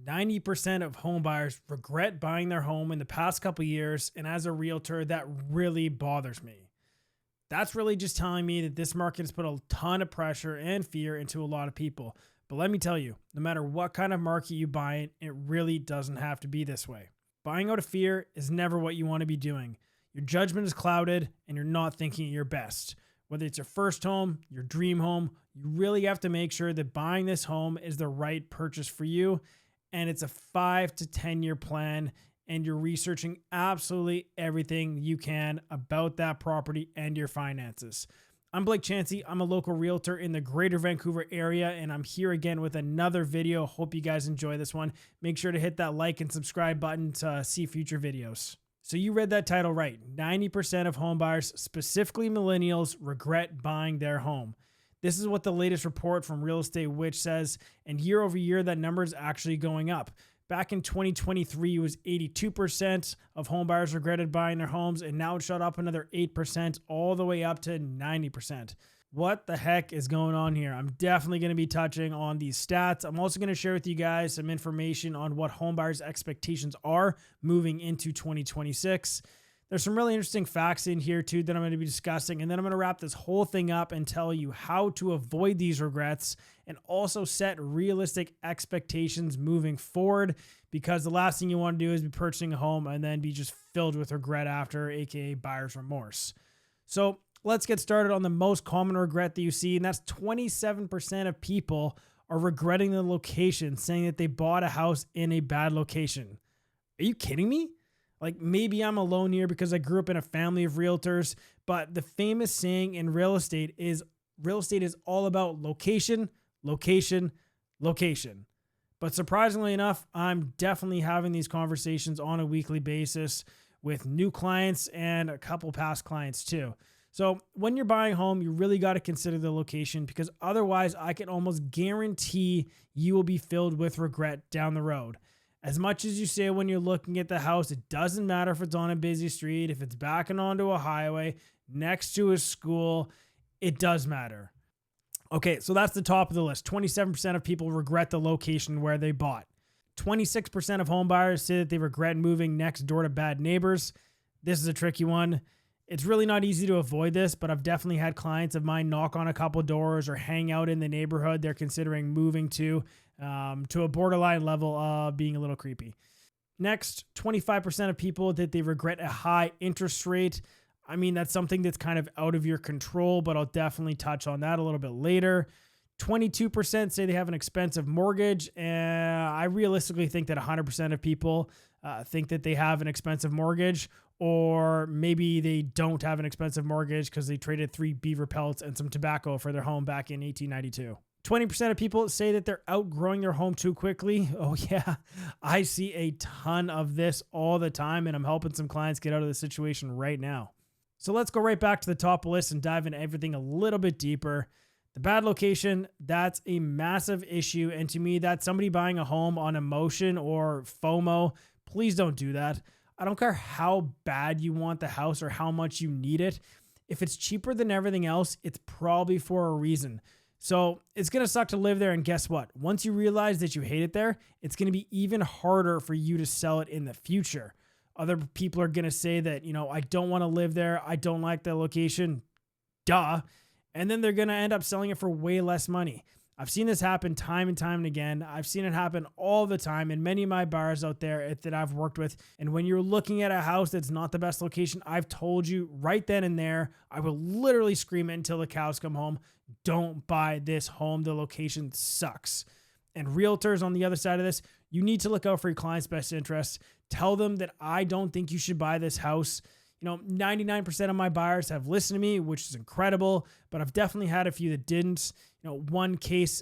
90% of home buyers regret buying their home in the past couple years, and as a realtor, that really bothers me. That's really just telling me that this market has put a ton of pressure and fear into a lot of people. But let me tell you, no matter what kind of market you buy in, it really doesn't have to be this way. Buying out of fear is never what you want to be doing. Your judgment is clouded and you're not thinking at your best. Whether it's your first home, your dream home, you really have to make sure that buying this home is the right purchase for you. And it's a 5 to 10 year plan, and you're researching absolutely everything you can about that property and your finances. I'm Blake Chancey. I'm a local realtor in the Greater Vancouver area, and I'm here again with another video. Hope you guys enjoy this one. Make sure to hit that like and subscribe button to see future videos. So you read that title right. 90% of home buyers, specifically millennials, regret buying their home. This is what the latest report from Real Estate Witch says, and year over year, that number is actually going up. Back in 2023, it was 82% of home buyers regretted buying their homes, and now it shot up another 8%, all the way up to 90%. What the heck is going on here? I'm definitely going to be touching on these stats. I'm also going to share with you guys some information on what home buyers' expectations are moving into 2026. There's some really interesting facts in here too that I'm going to be discussing, and then I'm going to wrap this whole thing up and tell you how to avoid these regrets and also set realistic expectations moving forward, because the last thing you want to do is be purchasing a home and then be just filled with regret after, aka buyer's remorse. So let's get started on the most common regret that you see, and that's 27% of people are regretting the location, saying that they bought a house in a bad location. Are you kidding me? Like, maybe I'm alone here because I grew up in a family of realtors, but the famous saying in real estate is all about location, location, location. But surprisingly enough, I'm definitely having these conversations on a weekly basis with new clients and a couple past clients too. So when you're buying a home, you really got to consider the location, because otherwise I can almost guarantee you will be filled with regret down the road. As much as you say when you're looking at the house, it doesn't matter if it's on a busy street, if it's backing onto a highway, next to a school, it does matter. Okay, so that's the top of the list. 27% of people regret the location where they bought. 26% of home buyers say that they regret moving next door to bad neighbors. This is a tricky one. It's really not easy to avoid this, but I've definitely had clients of mine knock on a couple doors or hang out in the neighborhood they're considering moving to a borderline level of being a little creepy. Next, 25% of people that they regret a high interest rate. I mean, that's something that's kind of out of your control, but I'll definitely touch on that a little bit later. 22% say they have an expensive mortgage, and I realistically think that 100% of people think that they have an expensive mortgage, or maybe they don't have an expensive mortgage because they traded 3 beaver pelts and some tobacco for their home back in 1892. 20% of people say that they're outgrowing their home too quickly. Oh yeah, I see a ton of this all the time, and I'm helping some clients get out of the situation right now. So let's go right back to the top list and dive into everything a little bit deeper. The bad location, that's a massive issue. And to me, that's somebody buying a home on emotion or FOMO. Please don't do that. I don't care how bad you want the house or how much you need it. If it's cheaper than everything else, it's probably for a reason. So it's going to suck to live there. And guess what? Once you realize that you hate it there, it's going to be even harder for you to sell it in the future. Other people are going to say that, I don't want to live there. I don't like the location. Duh. And then they're going to end up selling it for way less money. I've seen this happen time and time and again. I've seen it happen all the time in many of my buyers out there that I've worked with. And when you're looking at a house that's not the best location, I've told you right then and there, I will literally scream it until the cows come home. Don't buy this home. The location sucks. And realtors on the other side of this, you need to look out for your client's best interests. Tell them that I don't think you should buy this house. 99% of my buyers have listened to me, which is incredible, but I've definitely had a few that didn't. One case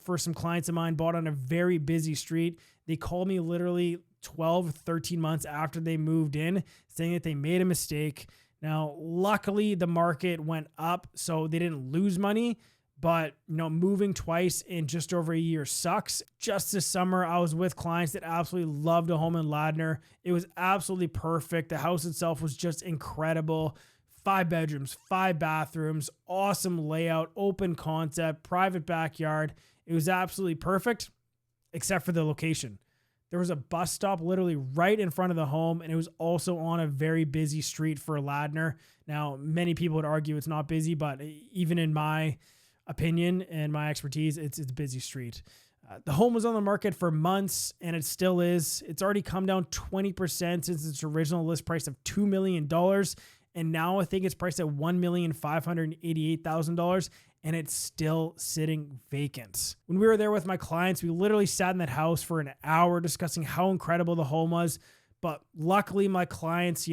for some clients of mine bought on a very busy street. They called me literally 12, 13 months after they moved in, saying that they made a mistake. Now, luckily, the market went up, so they didn't lose money. But, moving twice in just over a year sucks. Just this summer, I was with clients that absolutely loved a home in Ladner. It was absolutely perfect. The house itself was just incredible. 5 bedrooms, 5 bathrooms, awesome layout, open concept, private backyard. It was absolutely perfect, except for the location. There was a bus stop literally right in front of the home, and it was also on a very busy street for Ladner. Now, many people would argue it's not busy, but even in my opinion and my expertise, it's a busy street. The home was on the market for months, and it still is. It's already come down 20% since its original list price of $2 million. And now I think it's priced at $1,588,000, and it's still sitting vacant. When we were there with my clients, we literally sat in that house for an hour discussing how incredible the home was. But luckily, my clients,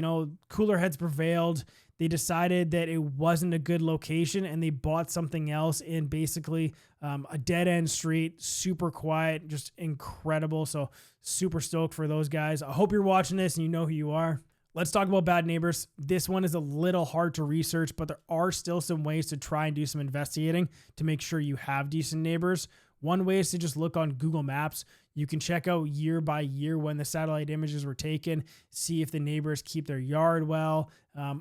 cooler heads prevailed. They decided that it wasn't a good location, and they bought something else in basically a dead end street, super quiet, just incredible. So super stoked for those guys. I hope you're watching this and you know who you are. Let's talk about bad neighbors. This one is a little hard to research, but there are still some ways to try and do some investigating to make sure you have decent neighbors. One way is to just look on Google Maps. You can check out year by year when the satellite images were taken, see if the neighbors keep their yard well.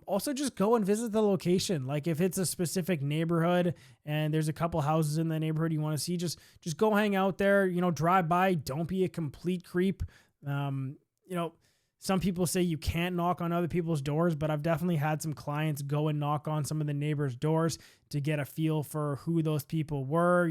Also, just go and visit the location. Like if it's a specific neighborhood and there's a couple houses in the neighborhood you want to see, just go hang out there, drive by. Don't be a complete creep. Some people say you can't knock on other people's doors, but I've definitely had some clients go and knock on some of the neighbors' doors to get a feel for who those people were.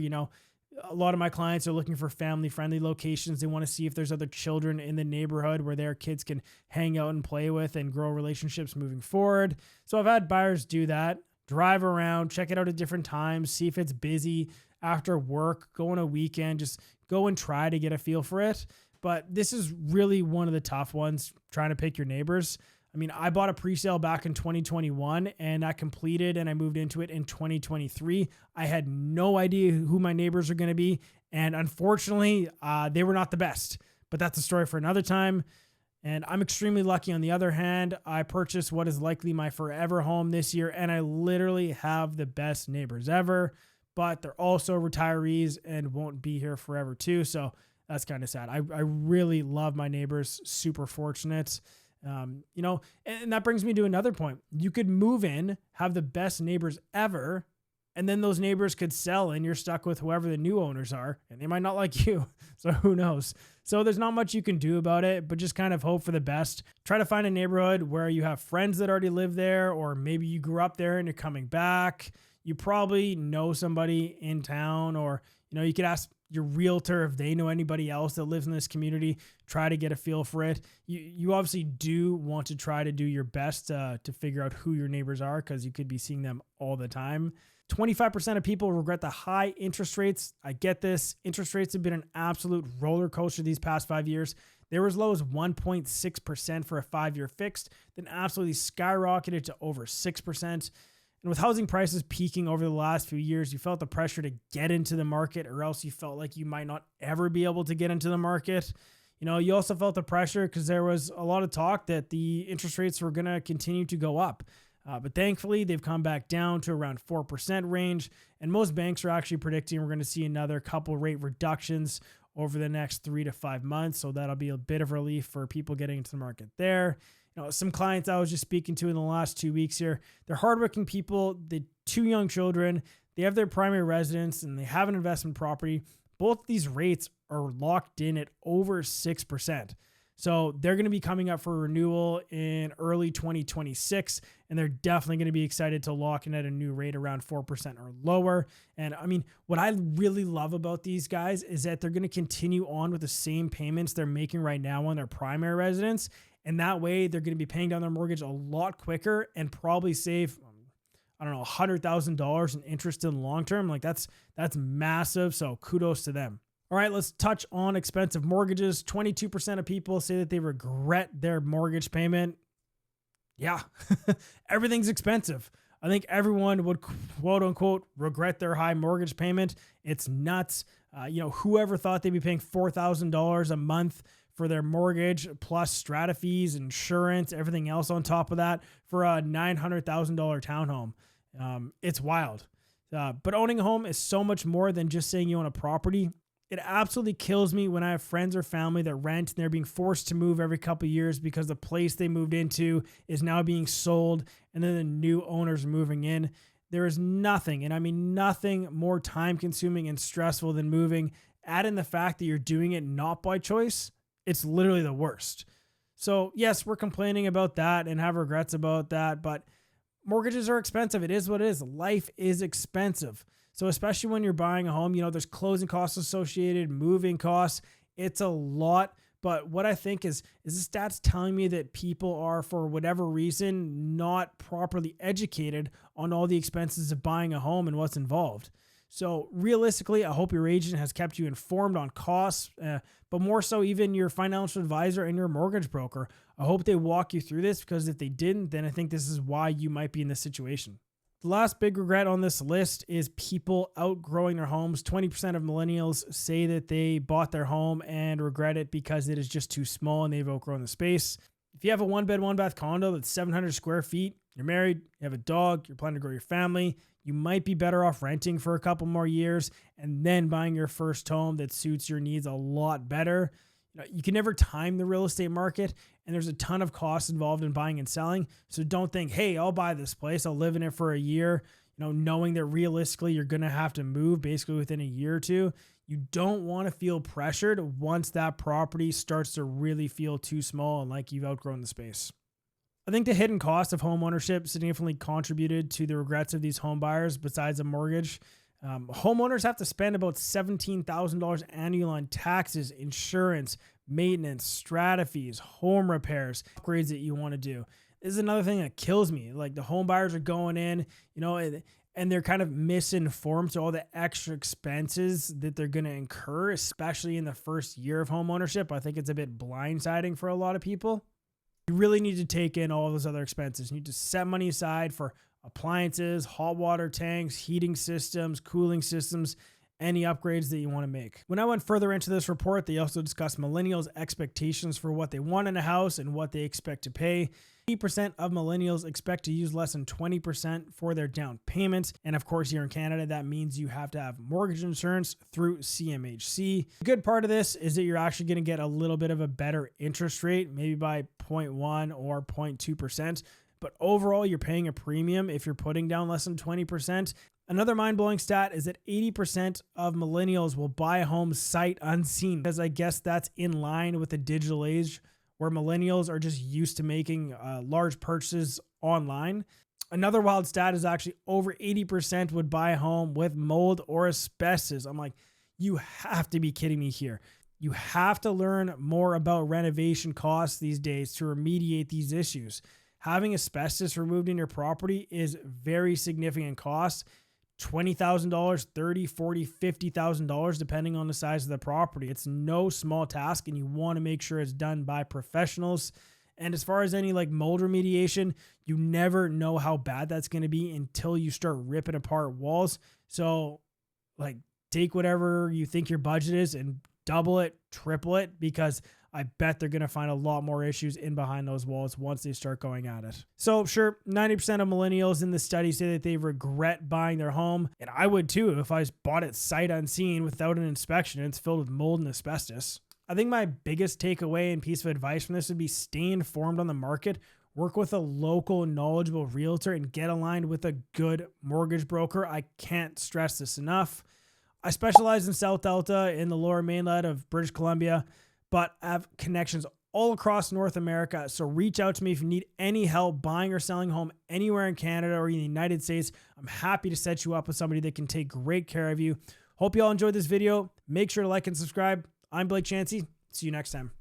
A lot of my clients are looking for family-friendly locations. They want to see if there's other children in the neighborhood where their kids can hang out and play with and grow relationships moving forward. So I've had buyers do that, drive around, check it out at different times, see if it's busy after work, go on a weekend, just go and try to get a feel for it. But this is really one of the tough ones, trying to pick your neighbors. I mean, I bought a presale back in 2021 and I completed and I moved into it in 2023. I had no idea who my neighbors are going to be. And unfortunately, they were not the best, but that's a story for another time. And I'm extremely lucky. On the other hand, I purchased what is likely my forever home this year, and I literally have the best neighbors ever, but they're also retirees and won't be here forever too. So that's kind of sad. I really love my neighbors, super fortunate. And that brings me to another point. You could move in, have the best neighbors ever, and then those neighbors could sell and you're stuck with whoever the new owners are, and they might not like you. So who knows? So there's not much you can do about it, but just kind of hope for the best. Try to find a neighborhood where you have friends that already live there, or maybe you grew up there and you're coming back. You probably know somebody in town, or, you could ask your realtor if they know anybody else that lives in this community. Try to get a feel for it. You obviously do want to try to do your best to figure out who your neighbors are, because you could be seeing them all the time. 25% of people regret the high interest rates. I get this. Interest rates have been an absolute roller coaster these past 5 years. They were as low as 1.6% for a 5-year fixed, then absolutely skyrocketed to over 6%. And with housing prices peaking over the last few years, you felt the pressure to get into the market, or else you felt like you might not ever be able to get into the market. You also felt the pressure because there was a lot of talk that the interest rates were going to continue to go up. But thankfully, they've come back down to around 4% range. And most banks are actually predicting we're going to see another couple rate reductions over the next 3 to 5 months. So that'll be a bit of relief for people getting into the market there. Some clients I was just speaking to in the last 2 weeks here, they're hardworking people, they 2 young children, they have their primary residence, and they have an investment property. Both these rates are locked in at over 6%. So they're going to be coming up for renewal in early 2026, and they're definitely going to be excited to lock in at a new rate around 4% or lower. And I mean, what I really love about these guys is that they're going to continue on with the same payments they're making right now on their primary residence. And that way they're going to be paying down their mortgage a lot quicker and probably save, $100,000 in interest in the long term. Like that's massive. So kudos to them. All right, let's touch on expensive mortgages. 22% of people say that they regret their mortgage payment. Yeah, everything's expensive. I think everyone would quote unquote regret their high mortgage payment. It's nuts. Whoever thought they'd be paying $4,000 a month for their mortgage, plus strata fees, insurance, everything else on top of that for a $900,000 townhome. It's wild. But owning a home is so much more than just saying you own a property. It absolutely kills me when I have friends or family that rent and they're being forced to move every couple of years because the place they moved into is now being sold and then the new owners moving in. There is nothing, and I mean nothing, more time consuming and stressful than moving. Add in the fact that you're doing it not by choice. it's literally the worst. So yes, we're complaining about that and have regrets about that, but mortgages are expensive. It is what it is. Life is expensive. So especially when you're buying a home, there's closing costs associated, moving costs. It's a lot. But what I think is the stats telling me that people are, for whatever reason, not properly educated on all the expenses of buying a home and what's involved. So realistically, I hope your agent has kept you informed on costs, but more so even your financial advisor and your mortgage broker. I hope they walk you through this, because if they didn't, then I think this is why you might be in this situation. The last big regret on this list is people outgrowing their homes. 20% of millennials say that they bought their home and regret it because it is just too small and they've outgrown the space. If you have a 1-bed, 1-bath condo that's 700 square feet, you're married, you have a dog, you're planning to grow your family, you might be better off renting for a couple more years and then buying your first home that suits your needs a lot better. You can never time the real estate market, and there's a ton of costs involved in buying and selling. So don't think, hey, I'll buy this place, I'll live in it for a year, knowing that realistically you're going to have to move basically within a year or two. You don't want to feel pressured once that property starts to really feel too small and like you've outgrown the space. I think the hidden cost of home ownership significantly contributed to the regrets of these home buyers besides a mortgage. Homeowners have to spend about $17,000 annual on taxes, insurance, maintenance, strata fees, home repairs, upgrades that you want to do. This is another thing that kills me. Like, the home buyers are going in, and they're kind of misinformed to all the extra expenses that they're going to incur, especially in the first year of home ownership. I think it's a bit blindsiding for a lot of people. You really need to take in all those other expenses. You need to set money aside for appliances, hot water tanks, heating systems, cooling systems, any upgrades that you want to make. When I went further into this report, they also discussed millennials' expectations for what they want in a house and what they expect to pay. 80% of millennials expect to use less than 20% for their down payment. And of course, here in Canada, that means you have to have mortgage insurance through CMHC. The good part of this is that you're actually going to get a little bit of a better interest rate, maybe by 0.1 or 0.2%. But overall, you're paying a premium if you're putting down less than 20%. Another mind-blowing stat is that 80% of millennials will buy a home sight unseen, because I guess that's in line with the digital age where millennials are just used to making large purchases online. Another wild stat is actually over 80% would buy a home with mold or asbestos. I'm like, you have to be kidding me here. You have to learn more about renovation costs these days to remediate these issues. Having asbestos removed in your property is very significant cost. $20,000, $30,000, $40,000, $50,000, depending on the size of the property. It's no small task, and you want to make sure it's done by professionals. And as far as any mold remediation, you never know how bad that's going to be until you start ripping apart walls. So take whatever you think your budget is and double it, triple it, because I bet they're going to find a lot more issues in behind those walls once they start going at it. So sure, 90% of millennials in the study say that they regret buying their home. And I would too if I bought it sight unseen without an inspection and it's filled with mold and asbestos. I think my biggest takeaway and piece of advice from this would be stay informed on the market, work with a local knowledgeable realtor, and get aligned with a good mortgage broker. I can't stress this enough. I specialize in South Delta in the lower mainland of British Columbia, but I have connections all across North America. So reach out to me if you need any help buying or selling a home anywhere in Canada or in the United States. I'm happy to set you up with somebody that can take great care of you. Hope you all enjoyed this video. Make sure to like and subscribe. I'm Blake Chancey. See you next time.